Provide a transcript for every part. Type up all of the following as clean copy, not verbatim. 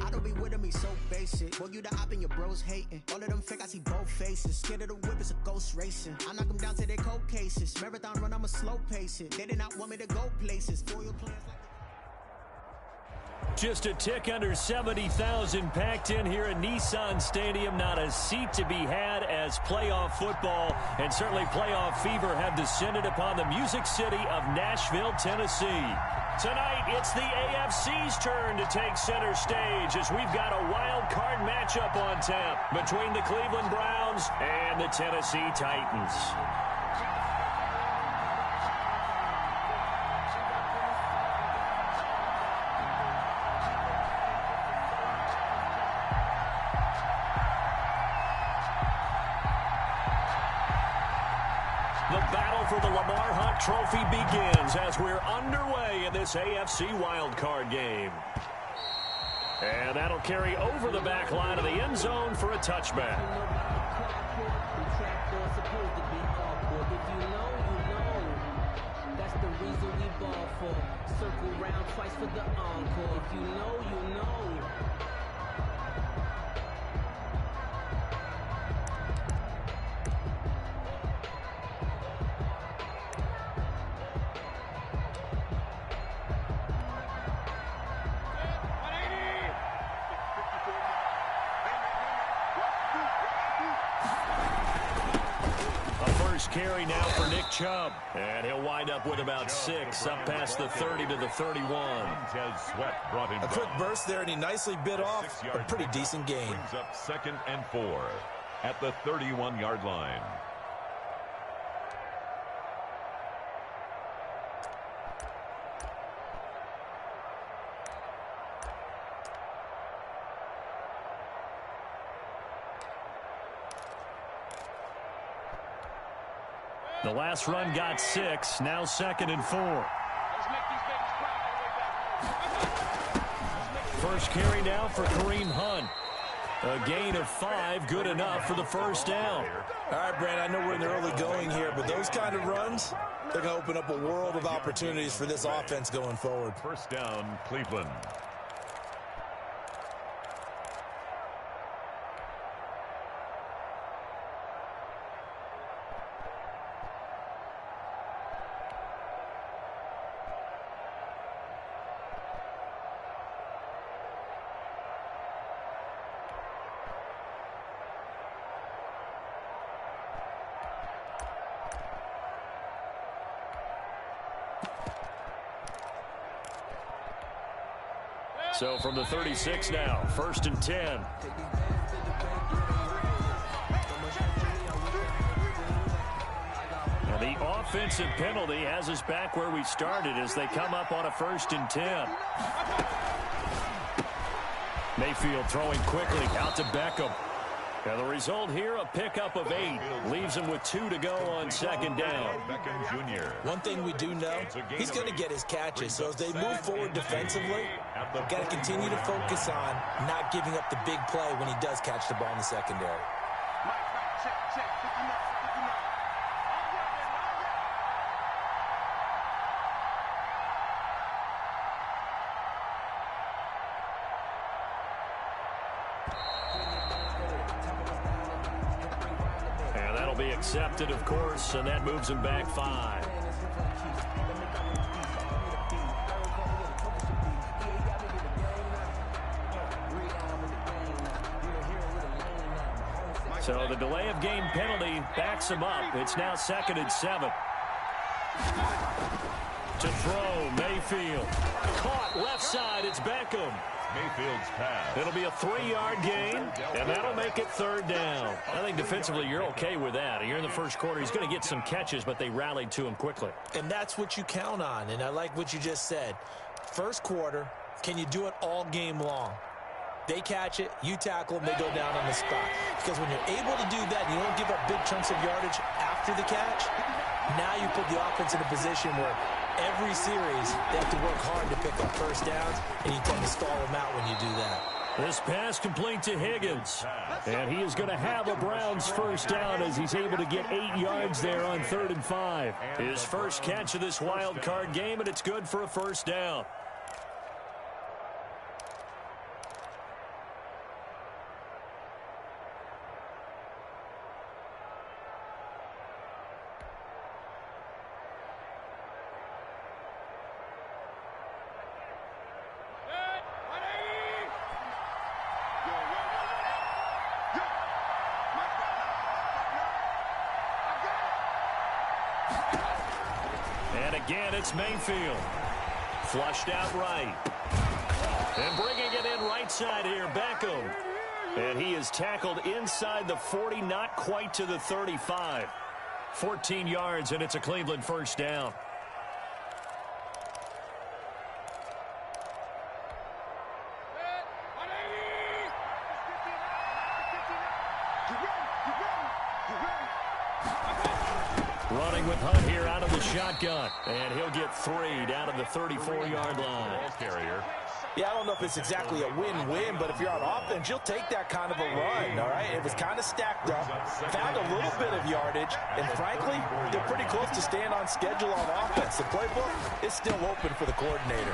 I don't be with him, he's so basic. Boy, you the op and your bros hating. All of them fake, I see both faces. Scared of the whip, it's a ghost racing. I knock them down to their cold cases. Marathon run, I'ma slow pace it. They did not want me to go places. For your plans like just a tick under 70,000 packed in here at Nissan Stadium. Not a seat to be had as playoff football and certainly playoff fever have descended upon the Music City of Nashville, Tennessee. Tonight, it's the AFC's turn to take center stage as we've got a wild card matchup on tap between the Cleveland Browns and the Tennessee Titans. For the Lamar Hunt Trophy begins as we're underway in this AFC wildcard game. And that'll carry over the back line of the end zone for a touchback. That's the reason we ball for. Circle round twice for the encore. If you know, you know. Carry now for Nick Chubb. And he'll wind up with about 6 up past the 30 to the 31. A quick burst there, and he nicely bit off a pretty decent gain. Brings up 2nd and 4 at the 31-yard line. The last run got 6, now 2nd and 4. First carry now for Kareem Hunt. A gain of 5, good enough for the first down. All right, Brand, I know we're in the early going here, but those kind of runs, they're going to open up a world of opportunities for this offense going forward. First down, Cleveland. So from the 36 now, 1st and 10. And the offensive penalty has us back where we started as they come up on a 1st and 10. Mayfield throwing quickly out to Beckham. And the result here, a pickup of 8. Leaves him with 2 to go on 2nd down. Beckham Jr. One thing we do know, he's going to get his catches. So as they move forward defensively, got to continue to focus on not giving up the big play when he does catch the ball in the secondary. Be accepted, of course, and that moves him back 5. So the delay of game penalty backs him up. It's now 2nd and 7. To throw, Mayfield. Caught left side, it's Beckham. Mayfield's pass. It'll be a 3-yard gain, and that'll make it 3rd down. I think defensively you're okay with that. You're in the first quarter. He's going to get some catches, but they rallied to him quickly. And that's what you count on, and I like what you just said. First quarter, can you do it all game long? They catch it, you tackle them, they go down on the spot. Because when you're able to do that, you don't give up big chunks of yardage after the catch, now you put the offense in a position where every series, they have to work hard to pick up first downs, and you tend to stall them out when you do that. This pass complete to Higgins. And he is going to have a Browns first down as he's able to get 8 yards there on 3rd and 5. His first catch of this wild card game, and it's good for a first down. And again, it's Mayfield. Flushed out right. And bringing it in right side here, Beckham. And he is tackled inside the 40, not quite to the 35. 14 yards, and it's a Cleveland first down. Running with Hunt here out of the shotgun. And he'll get 3 down to the 34-yard line. Carrier. Yeah, I don't know if it's exactly a win-win, but if you're on offense, you'll take that kind of a run, all right? It was kind of stacked up, found a little bit of yardage, and frankly, they're pretty close to staying on schedule on offense. The playbook is still open for the coordinator.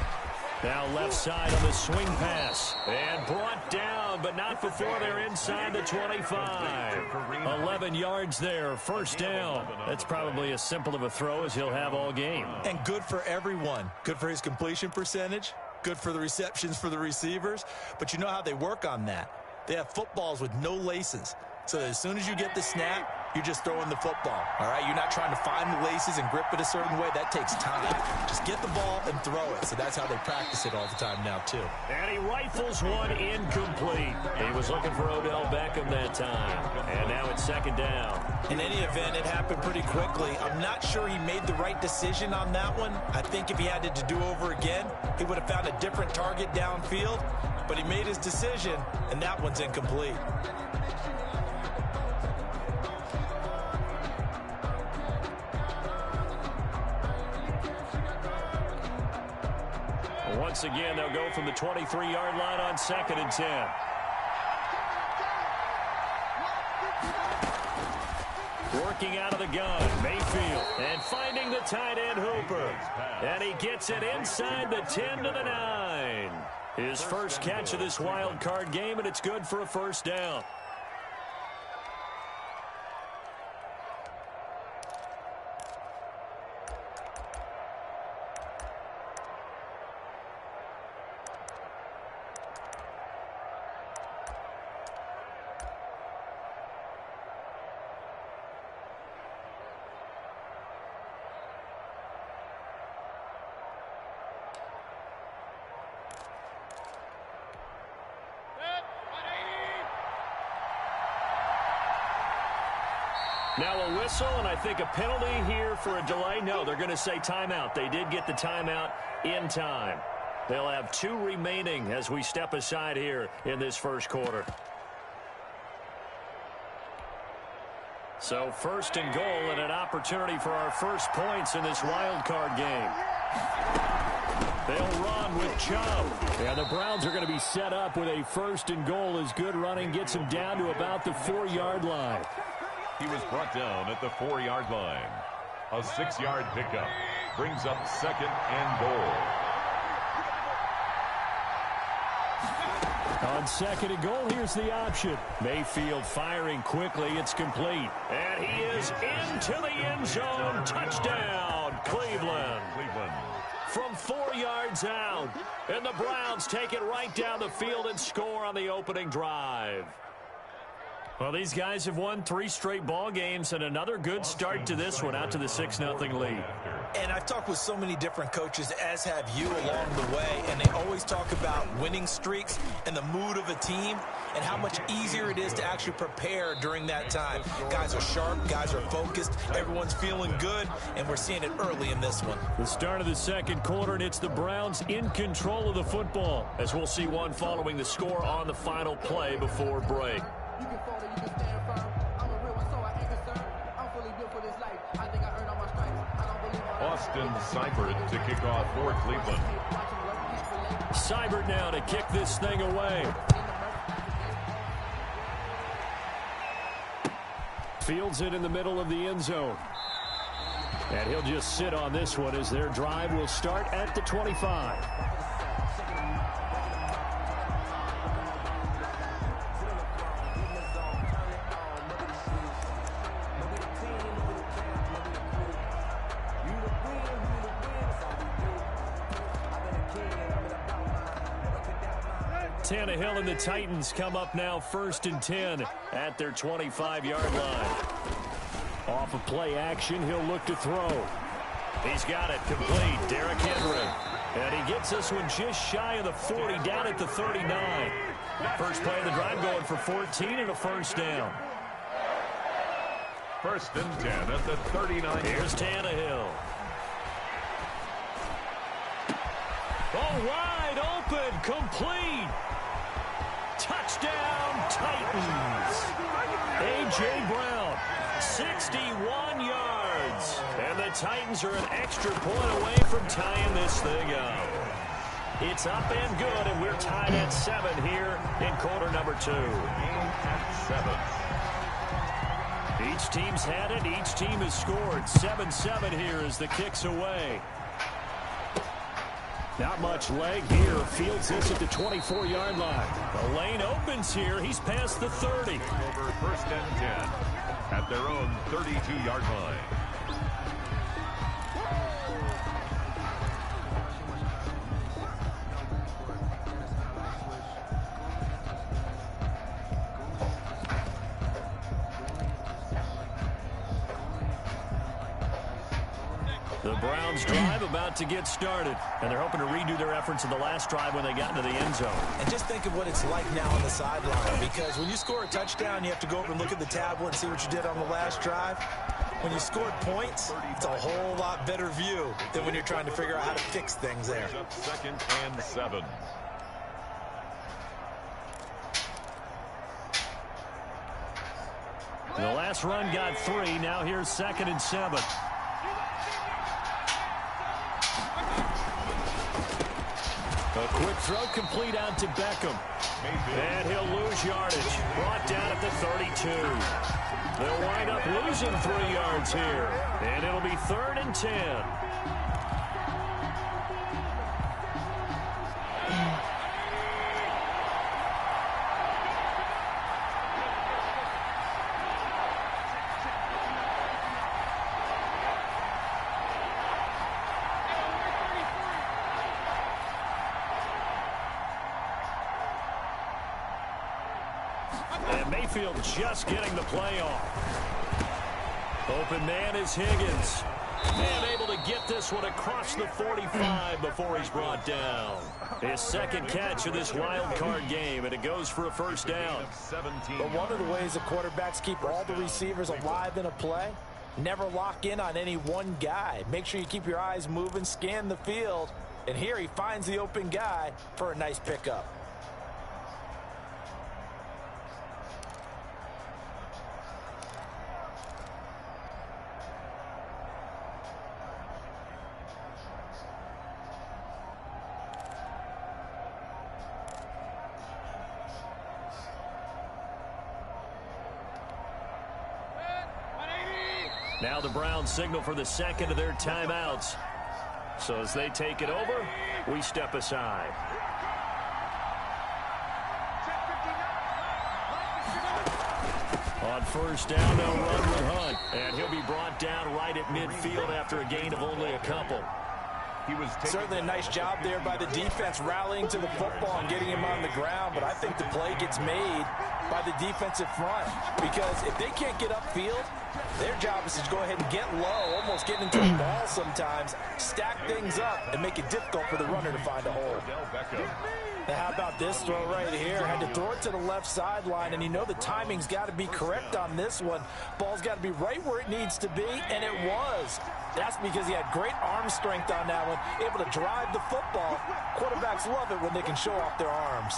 Now left side on the swing pass. And brought down, but not before they're inside the 25. 11 yards there, first down. That's probably as simple of a throw as he'll have all game. And good for everyone. Good for his completion percentage. Good for the receptions for the receivers. But you know how they work on that. They have footballs with no laces. So that as soon as you get the snap, you're just throwing the football, all right? You're not trying to find the laces and grip it a certain way. That takes time. Just get the ball and throw it. So that's how they practice it all the time now, too. And he rifles one incomplete. He was looking for Odell Beckham that time. And now it's second down. In any event, it happened pretty quickly. I'm not sure he made the right decision on that one. I think if he had it to do over again, he would have found a different target downfield. But he made his decision, and that one's incomplete. Once again, they'll go from the 23-yard line on 2nd and 10. Working out of the gun, Mayfield, and finding the tight end Hooper. And he gets it inside the 10 to the 9. His first catch of this wild card game, and it's good for a first down. Now a whistle, and I think a penalty here for a delay. No, they're going to say timeout. They did get the timeout in time. They'll have 2 remaining as we step aside here in this first quarter. So first and goal, and an opportunity for our first points in this wild card game. They'll run with Chubb. And the Browns are going to be set up with a first and goal as good running gets them down to about the 4-yard line. He was brought down at the 4-yard line. A 6-yard pickup brings up second and goal. On second and goal, here's the option. Mayfield firing quickly. It's complete. And he is into the end zone. Touchdown, Cleveland. From 4 yards out. And the Browns take it right down the field and score on the opening drive. Well, these guys have won 3 straight ball games, and another good start to this one, out to the 6-0 lead. And I've talked with so many different coaches, as have you, along the way, and they always talk about winning streaks and the mood of a team and how much easier it is to actually prepare during that time. Guys are sharp, guys are focused, everyone's feeling good, and we're seeing it early in this one. The start of the second quarter, and it's the Browns in control of the football, as we'll see one following the score on the final play before break. You can fall or you can stand firm. I'm a real one, so I ain't concerned. I'm fully built for this life. I think I earned all my stripes. I don't believe Austin Seibert to kick off for Cleveland. Seibert now to kick this thing away. Fields it in the middle of the end zone. And he'll just sit on this one as their drive will start at the 25. Tannehill and the Titans come up now 1st and 10 at their 25-yard line. Off of play action, he'll look to throw. He's got it complete. Derrick Henry. And he gets this one just shy of the 40, down at the 39. First play of the drive going for 14 and a first down. First and 10 at the 39. Here's Tannehill. Oh, wide open, complete. Touchdown, Titans. A.J. Brown, 61 yards. And the Titans are an extra point away from tying this thing up. It's up and good, and we're tied at 7 here in quarter number 2. Game at 7. Each team's had it. Each team has scored. 7-7 here as the kick's away. Not much leg here. Fields this at the 24-yard line. The lane opens here. He's past the 30. Over first and 10 at their own 32-yard line. The Browns drive about to get started, and they're hoping to redo their efforts in the last drive when they got into the end zone. And just think of what it's like now on the sideline, because when you score a touchdown, you have to go over and look at the tablet and see what you did on the last drive. When you scored points, it's a whole lot better view than when you're trying to figure out how to fix things there. Second and 7. The last run got 3. Now here's 2nd and 7. A quick throw complete out to Beckham. And he'll lose yardage. Brought down at the 32. They'll wind up losing 3 yards here. And it'll be 3rd and 10. And Mayfield just getting the play off. Open man is Higgins. And able to get this one across the 45 before he's brought down. His second catch of this wild card game, and it goes for a first down. But one of the ways the quarterbacks keep all the receivers alive in a play, never lock in on any one guy. Make sure you keep your eyes moving, scan the field. And here he finds the open guy for a nice pickup. Now the Browns signal for the second of their timeouts. So as they take it over, we step aside. On first down, they'll run with Hunt. And he'll be brought down right at midfield after a gain of only a couple. Certainly a nice job there by the defense rallying to the football and getting him on the ground, but I think the play gets made by the defensive front, because if they can't get upfield, their job is to go ahead and get low, almost get into the ball sometimes, stack things up, and make it difficult for the runner to find a hole. Now how about this throw right here? Had to throw it to the left sideline, and you know the timing's got to be correct on this one. Ball's got to be right where it needs to be, and it was. That's because he had great arm strength on that one, able to drive the football. Quarterbacks love it when they can show off their arms.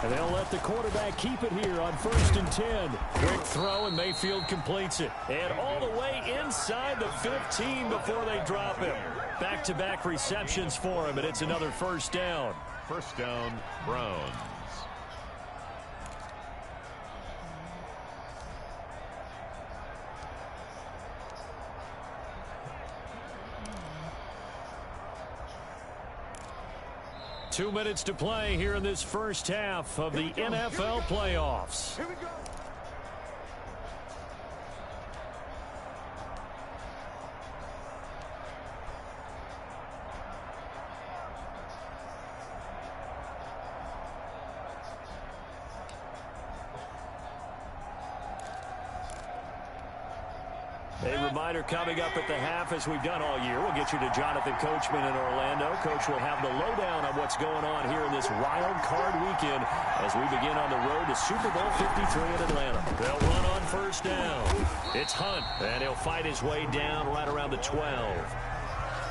And they'll let the quarterback keep it here on 1st and 10. Quick throw, and Mayfield completes it. And all the way inside the 15 before they drop him. Back-to-back receptions for him, and it's another first down. First down, Browns. Two minutes to play here in this first half of the NFL playoffs. Here we go. A reminder coming up at the half, as we've done all year. We'll get you to Jonathan Coachman in Orlando. Coach will have the lowdown on what's going on here in this wild card weekend as we begin on the road to Super Bowl 53 in Atlanta. They'll run on first down. It's Hunt, and he'll fight his way down right around the 12.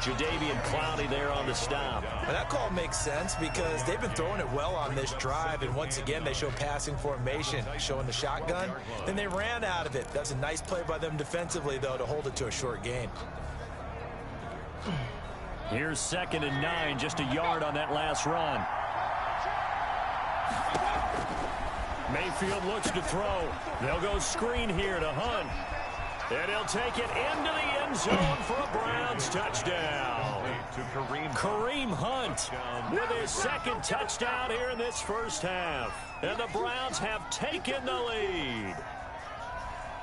Jadeveon Clowney there on the stop. Well, that call makes sense because they've been throwing it well on this drive, and once again they show passing formation, showing the shotgun. Then they ran out of it. That's a nice play by them defensively, though, to hold it to a short gain. Here's 2nd and 9, just a yard on that last run. Mayfield looks to throw. They'll go screen here to Hunt. And he'll take it into the end zone for a Browns touchdown. To Kareem Hunt with his 2nd touchdown here in this first half. And the Browns have taken the lead.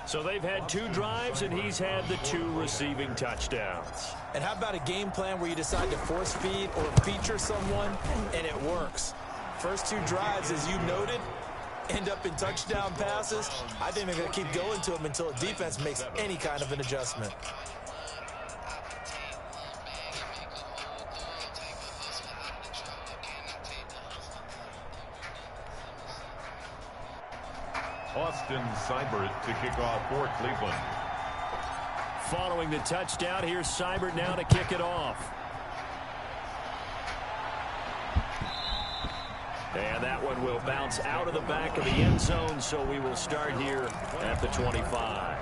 So they've had 2 drives, and he's had the 2 receiving touchdowns. And how about a game plan where you decide to force feed or feature someone, and it works? First 2 drives, as you noted, end up in touchdown passes. I think they're going to keep going to them until the defense makes any kind of an adjustment. Austin Seibert to kick off for Cleveland. Following the touchdown, here's Seibert now to kick it off. And that one will bounce out of the back of the end zone, so we will start here at the 25.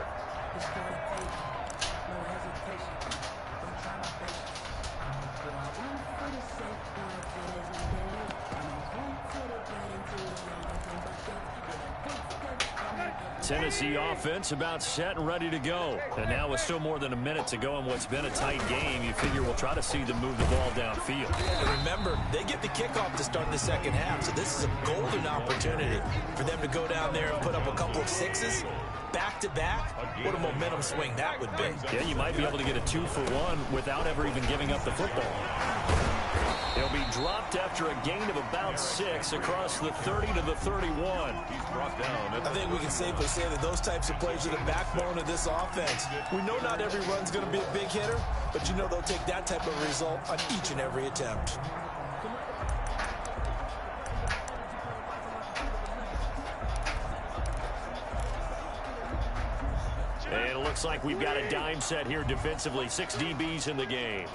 Tennessee offense about set and ready to go. And now with still more than a minute to go in what's been a tight game, you figure we'll try to see them move the ball downfield. And remember, they get the kickoff to start the second half, so this is a golden opportunity for them to go down there and put up a couple of 6s back-to-back. What a momentum swing that would be. Yeah, you might be able to get a 2-for-1 without ever even giving up the football. He'll be dropped after a gain of about 6 across the 30 to the 31. He's brought down. I think we can safely say that those types of plays are the backbone of this offense. We know not every run's going to be a big hitter, but you know they'll take that type of result on each and every attempt. And it looks like we've got a dime set here defensively. 6 DBs in the game.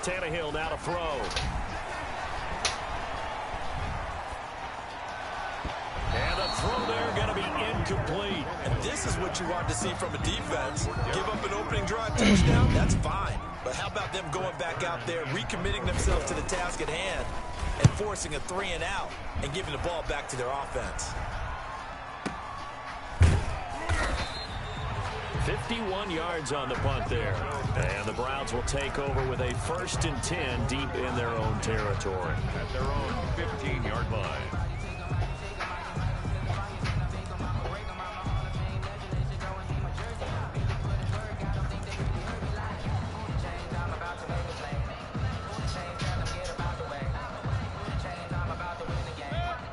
Tannehill now to throw. And the throw there going to be incomplete. And this is what you want to see from a defense. Give up an opening drive touchdown, that's fine. But how about them going back out there, recommitting themselves to the task at hand, and forcing a 3 and out, and giving the ball back to their offense. 51 yards on the punt there. And the Browns will take over with a 1st and 10 deep in their own territory. At their own 15-yard line.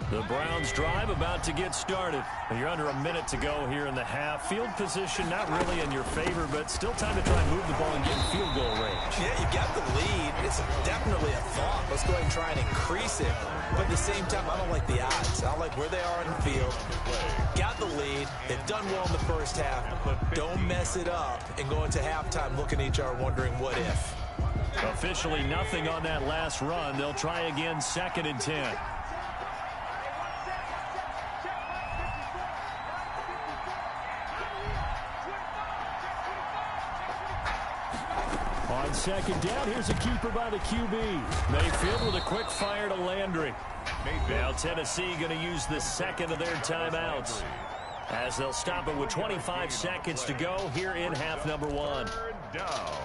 The Browns drive about to get started. You're under a minute to go here in the half. Field position not really in your favor, but still time to try and move the ball and get in field goal range. Yeah, you got the lead. It's definitely a thought. Let's go ahead and try and increase it. But at the same time, I don't like the odds. I don't like where they are in the field. Got the lead. They've done well in the first half. Don't mess it up and go into halftime looking at each other wondering what if. Officially nothing on that last run. They'll try again 2nd and 10. On 2nd down, here's a keeper by the QB. Mayfield with a quick fire to Landry. Now Tennessee going to use the 2nd of their timeouts as they'll stop it with 25 seconds to go here in half number 1. Down.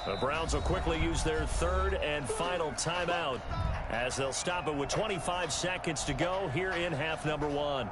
The Browns will quickly use their third and final timeout as they'll stop it with 25 seconds to go here in half number 1.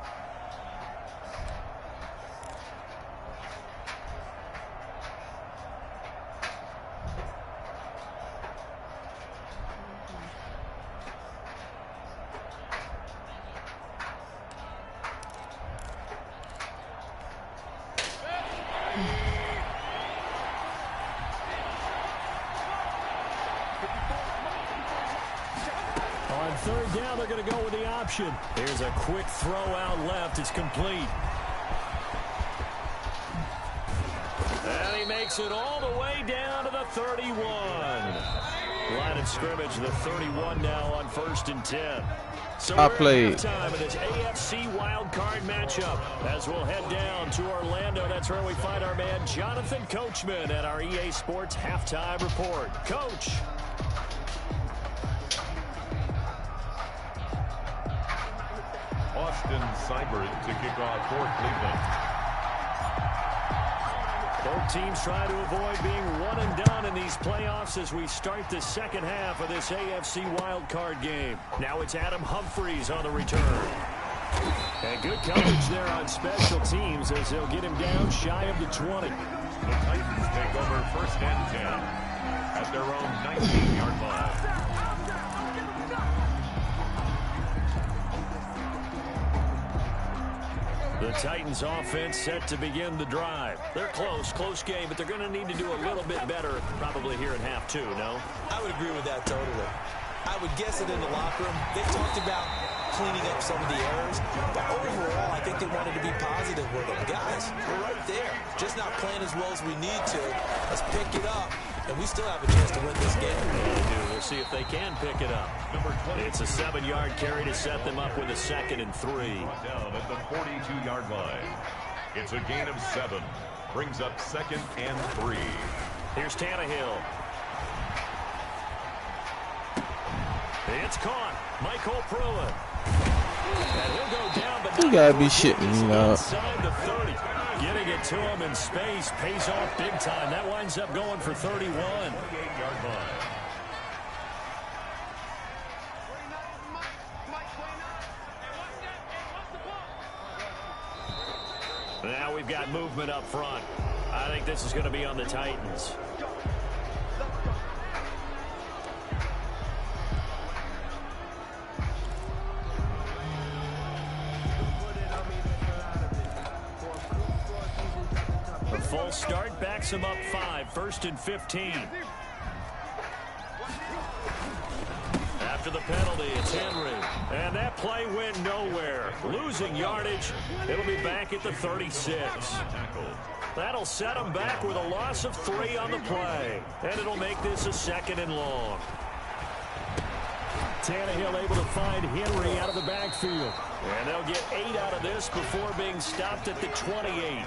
On third down, they're going to go with the option. Here's a quick throw out left. It's complete. And he makes it all the way down to the 31. Line of scrimmage, the 31 now on 1st and 10. So I we're played. at halftime in this AFC wildcard matchup as we'll head down to Orlando. That's where we find our man Jonathan Coachman at our EA Sports Halftime Report. Coach. Austin Seibert to kick off for Cleveland. Both teams try to avoid being one and done in these playoffs as we start the second half of this AFC wildcard game. Now it's Adam Humphries on the return. And good coverage there on special teams as they'll get him down shy of the 20. The Titans take over 1st and 10 at their own 19-yard line. The Titans offense set to begin the drive. They're close game, but they're going to need to do a little bit better probably here in half 2, no? I would agree with that totally. I would guess it in the locker room. They talked about cleaning up some of the errors, but overall, I think they wanted to be positive with them. Guys, we're right there. Just not playing as well as we need to. Let's pick it up, and we still have a chance to win this game. We'll see if they can pick it up. It's a 7-yard carry to set them up with a 2nd and 3. Down at the 42-yard line. It's a gain of 7. Brings up 2nd and 3. Here's Tannehill. It's caught. Michael Pruitt. And he'll go down, but You gotta be shitting me, dog. inside the 30. Getting it to him in space pays off big time. That winds up going for 31. 28-yard line. Now we've got movement up front. I think this is going to be on the Titans. The full start backs him up 5, 1st and 15. After the penalty, it's Henry. And that play went nowhere. Losing yardage. It'll be back at the 36. That'll set him back with a loss of 3 on the play. And it'll make this a 2nd and long. Tannehill able to find Henry out of the backfield. And they'll get 8 out of this before being stopped at the 28.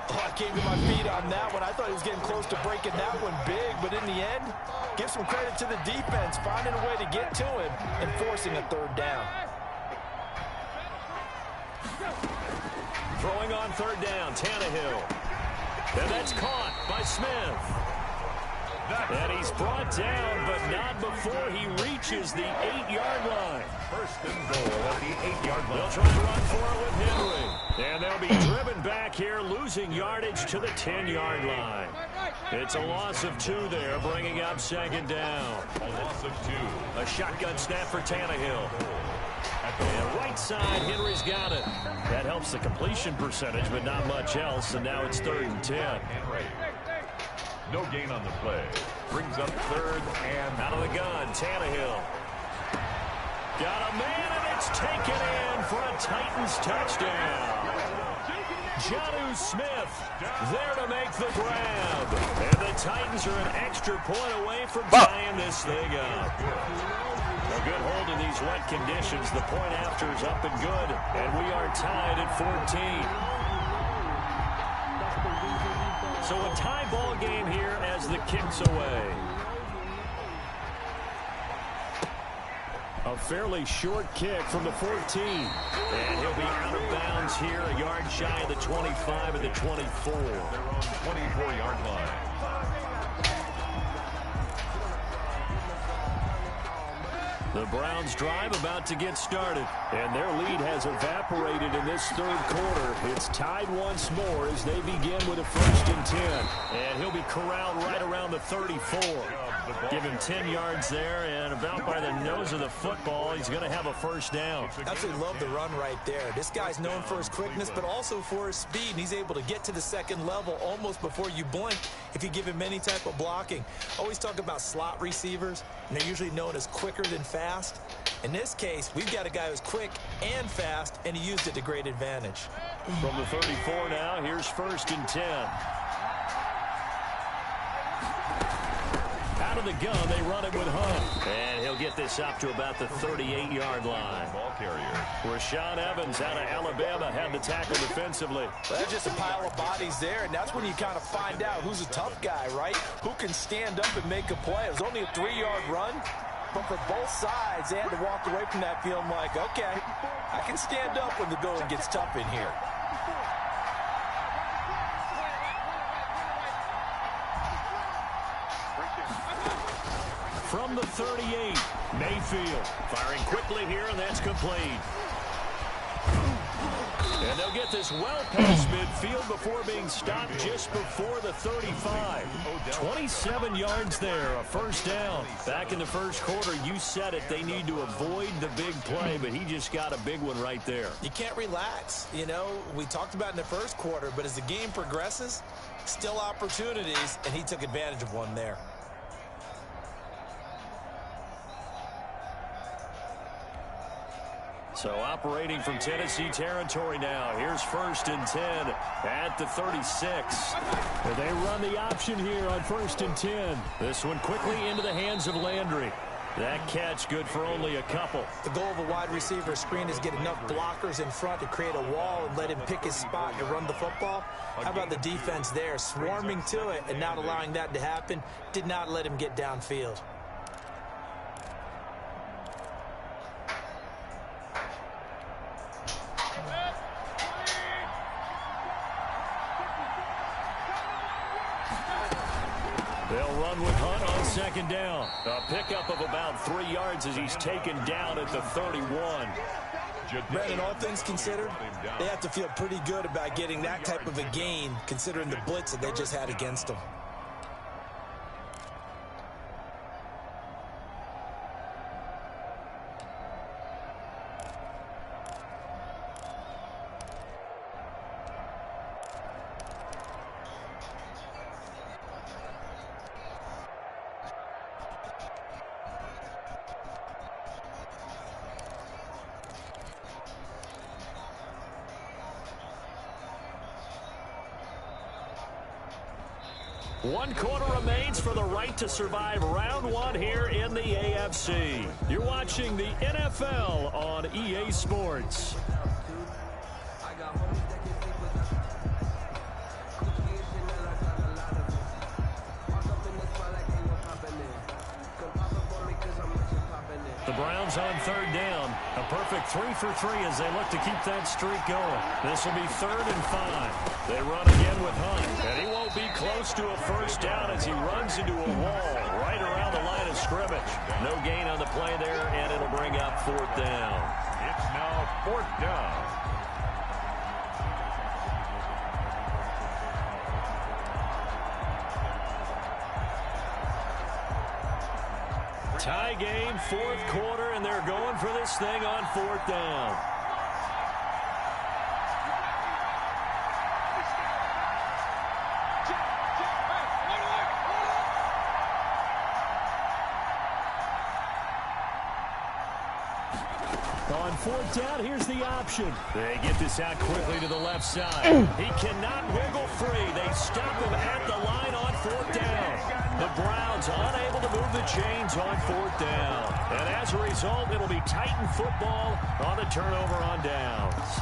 Oh, I came to my feet on that one. I thought he was getting close to breaking that one big, but in the end, give some credit to the defense, finding a way to get to him and forcing a 3rd down. Throwing on 3rd down, Tannehill. And that's caught by Smith. And he's brought down, but not before he reaches the 8-yard line. 1st and goal at the 8-yard line. They'll try to run for it with Henry. And they'll be driven back here, losing yardage to the 10-yard line. It's a loss of 2 there, bringing up 2nd down. A loss of 2. A shotgun snap for Tannehill. And right side, Henry's got it. That helps the completion percentage, but not much else. And now it's 3rd and 10. Henry. No gain on the play. Brings up 3rd and out of the gun, Tannehill. Got a man, and it's taken in for a Titans touchdown. Jonnu Smith there to make the grab. And the Titans are an extra point away from tying this thing up. A good hold in these wet conditions. The point after is up and good. And we are tied at 14. So a tie ball game here as the kick's away. A fairly short kick from the 14. And he'll be out of bounds here, a yard shy of the 25 and the 24. They're on 24-yard line. The Browns drive about to get started, and their lead has evaporated in this third quarter. It's tied once more as they begin with a 1st and 10. And he'll be corralled right around the 34. Give him 10 yards there, and about by the nose of the football, he's going to have a 1st down. Absolutely love the run right there. This guy's known for his quickness, but also for his speed, and he's able to get to the second level almost before you blink if you give him any type of blocking. Always talk about slot receivers, and they're usually known as quicker than fast. In this case, we've got a guy who's quick and fast, and he used it to great advantage. From the 34 now, here's 1st and 10. Out of the gun, they run it with Hunt. And he'll get this up to about the 38-yard line. Ball carrier. Rashaan Evans out of Alabama had the tackle defensively. Well, there's just a pile of bodies there, and that's when you kind of find out who's a tough guy, right? Who can stand up and make a play. It was only a 3-yard run, but for both sides, they had to walk away from that feeling like, okay, I can stand up when the going gets tough in here. From the 38, Mayfield firing quickly here, and that's complete. And they'll get this well past midfield before being stopped just before the 35. 27 yards there, a 1st down. Back in the first quarter, you said it, they need to avoid the big play, but he just got a big one right there. You can't relax. You know, we talked about in the first quarter, but as the game progresses, still opportunities, and he took advantage of one there. So operating from Tennessee territory now. Here's 1st and 10 at the 36. And they run the option here on 1st and 10. This one quickly into the hands of Landry. That catch good for only a couple. The goal of a wide receiver screen is get enough blockers in front to create a wall and let him pick his spot to run the football. How about the defense there, swarming to it and not allowing that to happen? Did not let him get downfield. They'll run with Hunt on 2nd down. A pickup of about 3 yards as he's taken down at the 31. Brandon, all things considered, they have to feel pretty good about getting that type of a gain considering the blitz that they just had against them. One quarter remains for the right to survive round one here in the AFC. You're watching the NFL on EA Sports. The Browns on 3rd down. A perfect 3 for 3 as they look to keep that streak going. This will be 3rd and 5. They run again with Hunt. And he won't be close to a 1st down as he runs into a wall right around the line of scrimmage. No gain on the play there, and it'll bring up 4th down. It's now 4th down. Tie game, 4th quarter, and they're going for this thing on 4th down. On 4th down, here's the option. They get this out quickly to the left side. He cannot wiggle free. They stop him at the line on 4th down. The Browns unable to move the chains on 4th down. And as a result, it'll be Titan football on the turnover on downs.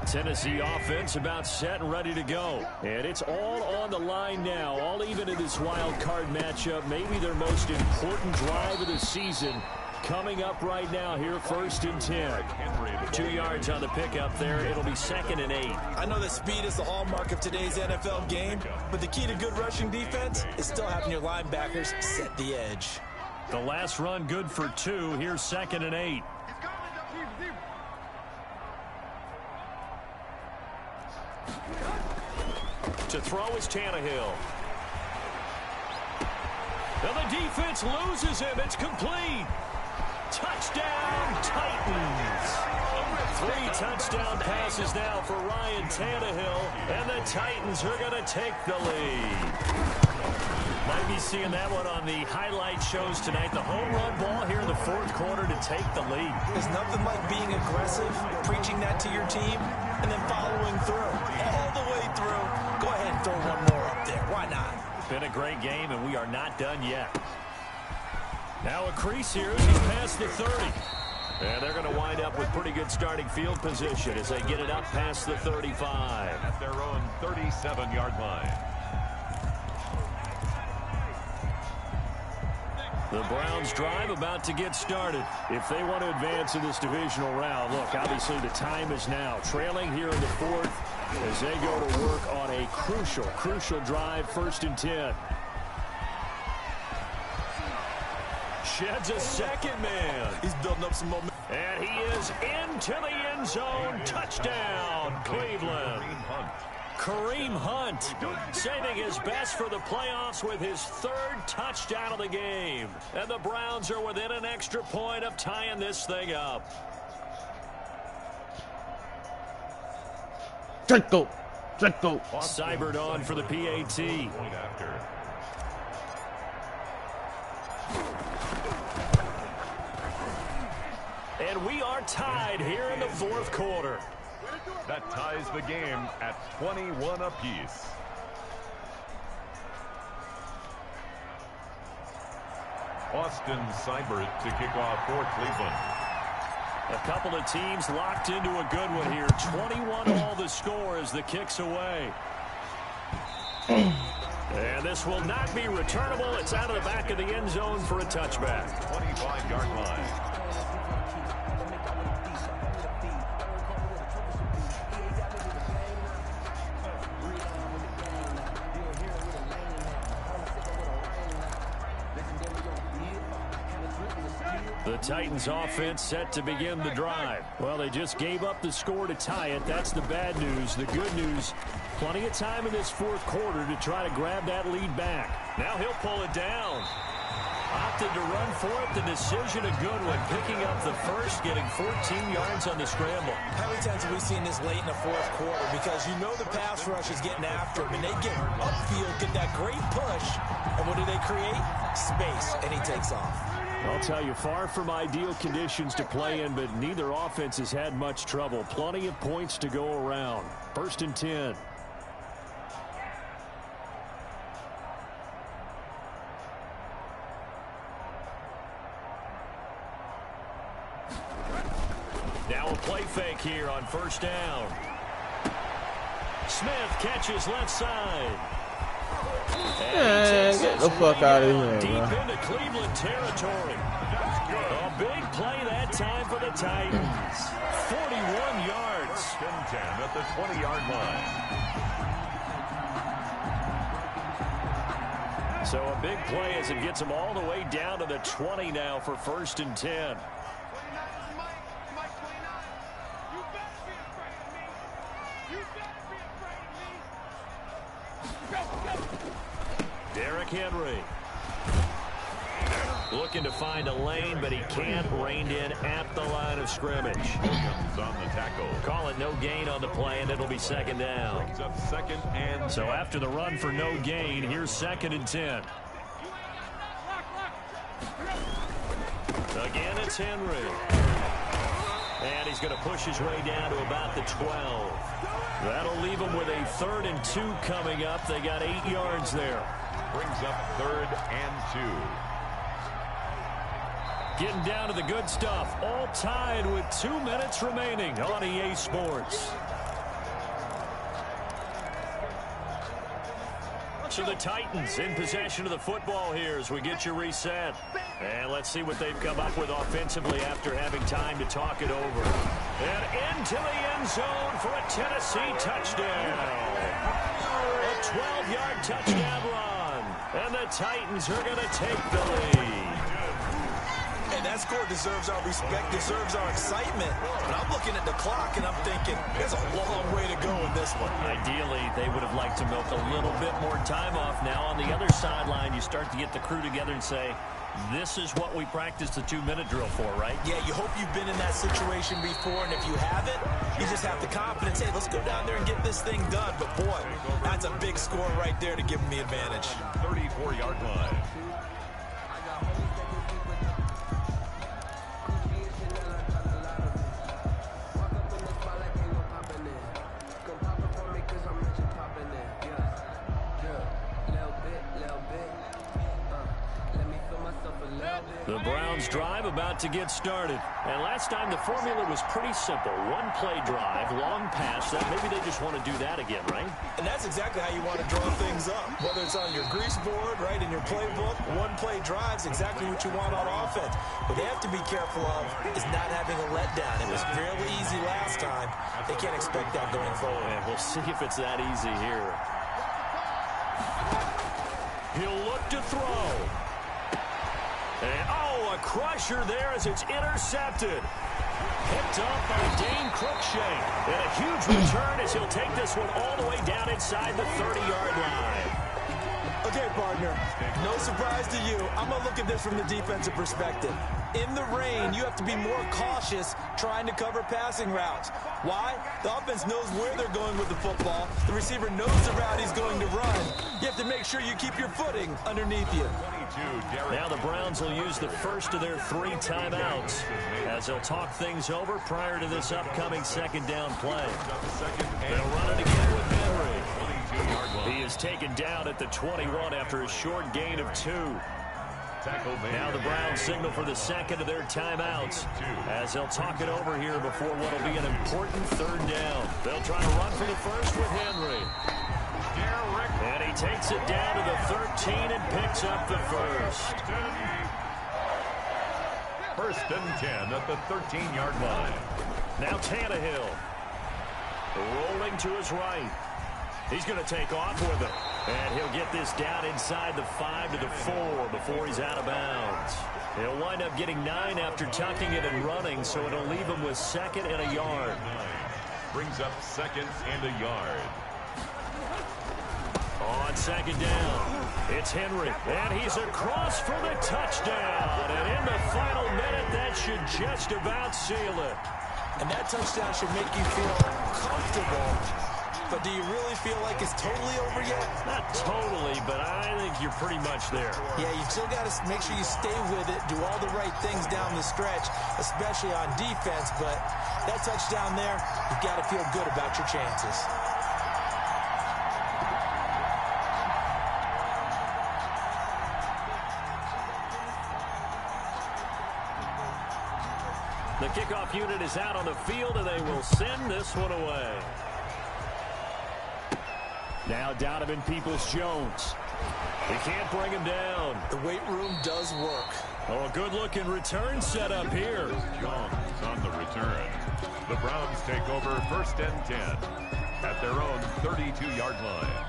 Tennessee offense about set and ready to go. And it's all on the line now, all even in this wild card matchup. Maybe their most important drive of the season coming up right now here, 1st and 10. 2 yards on the pickup there. It'll be 2nd and 8. I know that speed is the hallmark of today's NFL game, but the key to good rushing defense is still having your linebackers set the edge. The last run good for 2. Here's 2nd and 8. To throw is Tannehill. And the defense loses him. It's complete. Touchdown, Titans. 3 touchdown passes now for Ryan Tannehill, and the Titans are going to take the lead. Might be seeing that one on the highlight shows tonight. The home run ball here in the 4th quarter to take the lead. There's nothing like being aggressive, preaching that to your team, and then following through. All the way through. Go ahead and throw one more up there. Why not? Been a great game, and we are not done yet. Now a crease here as he's past the 30. And they're going to wind up with pretty good starting field position as they get it up past the 35. At their own 37-yard line. The Browns drive about to get started. If they want to advance in this divisional round, look, obviously the time is now. Trailing here in the 4th as they go to work on a crucial drive, 1st and 10. Sheds a second man. He's building up some momentum. And he is into the end zone. Touchdown, Cleveland. Kareem Hunt saving his best for the playoffs with his 3rd touchdown of the game. And the Browns are within an extra point of tying this thing up. Draco. Seibert on for the PAT. And we are tied here in the 4th quarter. That ties the game at 21 apiece. Austin Seibert to kick off for Cleveland. A couple of teams locked into a good one here. 21 all the score as the kick's away. And this will not be returnable. It's out of the back of the end zone for a touchback. 25-yard line. The Titans offense set to begin the drive. Well, they just gave up the score to tie it. That's the bad news. The good news, plenty of time in this 4th quarter to try to grab that lead back. Now he'll pull it down. Opted to run for it. The decision a good one. Picking up the first, getting 14 yards on the scramble. How many times have we seen this late in the 4th quarter? Because you know the pass rush is getting after him, and they get upfield, get that great push. And what do they create? Space, and he takes off. I'll tell you, far from ideal conditions to play in, but neither offense has had much trouble. Plenty of points to go around. 1st and 10. Now a play fake here on 1st down. Smith catches left side. Man, get the fuck out of here, Deep bro. into Cleveland territory. A big play that time for the Titans. 41 yards. 10 at the 20-yard line. So a big play as it gets them all the way down to the 20 now for 1st and 10. Derrick Henry looking to find a lane, but he can't. Reined in at the line of scrimmage. Williams on the tackle. Call it no gain on the play, and it'll be 2nd down. Brings up 2nd and So after the run for no gain, here's 2nd and 10. Again, it's Henry. And he's going to push his way down to about the 12. That'll leave him with a 3rd and 2 coming up. They got 8 yards there. brings up 3rd and 2. Getting down to the good stuff. All tied with 2 minutes remaining on EA Sports. So the Titans in possession of the football here as we get you reset. And let's see what they've come up with offensively after having time to talk it over. And into the end zone for a Tennessee touchdown. A 12-yard touchdown run. And the Titans are going to take the lead. Hey, that score deserves our respect, deserves our excitement. But I'm looking at the clock, and I'm thinking, there's a long way to go in this one. Ideally, they would have liked to milk a little bit more time off. Now, on the other sideline, you start to get the crew together and say, this is what we practiced the 2-minute drill for, right? Yeah, you hope you've been in that situation before, and if you haven't, you just have the confidence, hey, let's go down there and get this thing done. But, boy, that's a big score right there to give them the advantage. 34-yard line. The Browns drive about to get started. And last time the formula was pretty simple. One-play drive, long pass. That maybe they just want to do that again, right? And that's exactly how you want to draw things up. Whether it's on your grease board, right, in your playbook, one-play drive's exactly what you want on offense. What they have to be careful of is not having a letdown. It was fairly easy last time. They can't expect that going forward. And we'll see if it's that easy here. He'll look to throw. And, a crusher there as it's intercepted. Picked up by Dane Cruikshank. And a huge return as he'll take this one all the way down inside the 30-yard line. Okay, partner, no surprise to you. I'm going to look at this from the defensive perspective. In the rain, you have to be more cautious trying to cover passing routes. Why? The offense knows where they're going with the football. The receiver knows the route he's going to run. You have to make sure you keep your footing underneath you. Now the Browns will use the first of their 3 timeouts as they'll talk things over prior to this upcoming second down play. They'll run it again with Henry. He is taken down at the 21 after a short gain of 2. Now the Browns signal for the second of their timeouts as they'll talk it over here before what will be an important 3rd down. They'll try to run for the first with Henry. And he takes it down to the 13 and picks up the first. 1st and 10 at the 13-yard line. Now Tannehill rolling to his right. He's going to take off with it. And he'll get this down inside the 5 to the 4 before he's out of bounds. He'll wind up getting 9 after tucking it and running, so it'll leave him with 2nd and a yard. Brings up 2nd and a yard. On 2nd down, it's Henry, and he's across for the touchdown. And in the final minute, that should just about seal it. And that touchdown should make you feel comfortable. But do you really feel like it's totally over yet? Not totally, but I think you're pretty much there. Yeah, you still got to make sure you stay with it, do all the right things down the stretch, especially on defense. But that touchdown there, you've got to feel good about your chances. The kickoff unit is out on the field, and they will send this one away. Now Donovan Peoples-Jones. He can't bring him down. The weight room does work. Oh, a good-looking return set up here. Jones on the return. The Browns take over 1st and 10 at their own 32-yard line.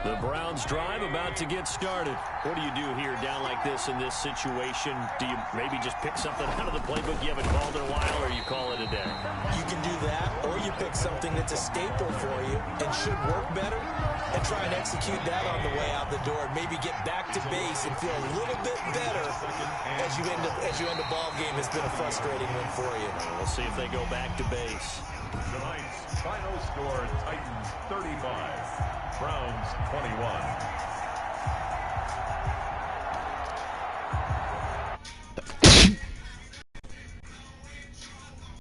The Browns drive about to get started. What do you do here down like this in this situation? Do you maybe just pick something out of the playbook you haven't called in a while, or you call it a day? You can do that, or you pick something that's a staple for you and should work better and try and execute that on the way out the door and maybe get back to base and feel a little bit better as you end a ball game that's been a frustrating one for you. We'll see if they go back to base. Tonight's final score, Titans 35, Browns 21.